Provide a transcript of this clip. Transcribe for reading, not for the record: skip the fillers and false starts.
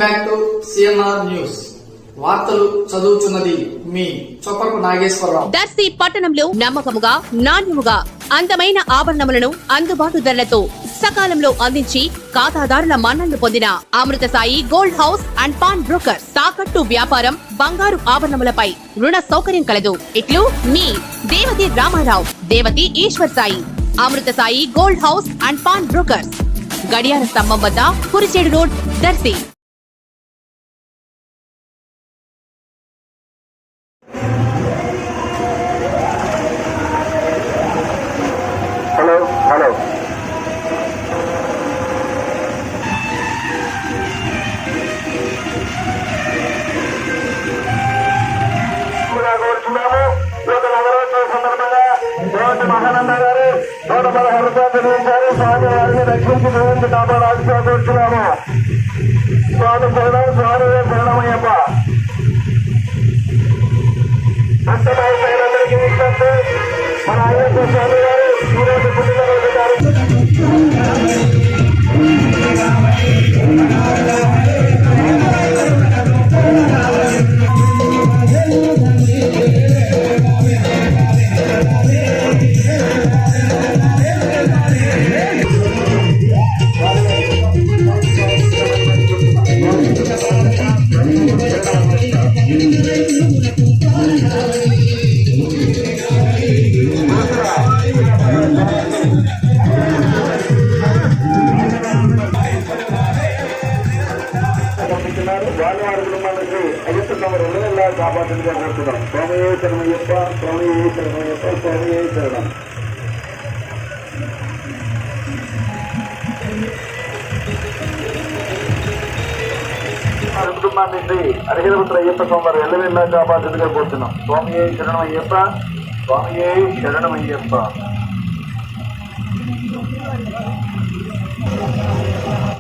Back to CNR news. వార్తలు చదువుతున్నది మీ చొప్పకు నాగేశ్వరరావు. దర్శి పట్టణంలో నమ్మకముగా నాణ్యముగా అందమైన ఆభరణములను అందుబాటు ధరలతో సకాలంలో అందించి ఖాతాదారుల మన్ననలు పొందిన Amrutha Sai gold house and pawn brokers. తాకట్టు వ్యాపారం, బంగారు ఆభరణములపై రుణ సౌకర్యం కలదు. ఇట్లు మీ Devathi Ramarao, Devathi Eshwar Sai. Amrutha Sai gold house and pawn brokers, గడియార స్తంభం వద్ద, Kurichedu road, Darsi. Hello hello కోరుతున్నాము. ఈ యొక్క నవరాత్రుల సందర్భంగా దేవతి మహానంద గారు 116 రూపాయలు చెల్లించారు. స్వామి వారిని రక్షించి దేవునికి కాపాడాల్సిగా కోరుతున్నాము. స్వామి శరణం, స్వామి శరణమయ్యప్ప. అంతరాయి ప్రజలందరికీ ఇస్తుంది మన అయ్యప్ప స్వామి గారు ఈరోజు పుట్టినరోజు గారు. వారి కుటుంబానికి అయ్యప్ప సమరం ఎలా కాపాడుతుందిగా కోరుతున్నాం. స్వామి శరణమయ్యప్ప, స్వామి శరణమయ్యప్ప, స్వామి శరణం. వారి కుటుంబానికి అరిహరపుత్ర అయ్యప్ప స్వామి ఎల్లవెల్లా కాపాడుతుందిగా కోరుతున్నాం. స్వామి శరణమయ్యప్ప, స్వామి శరణమయ్యప్ప.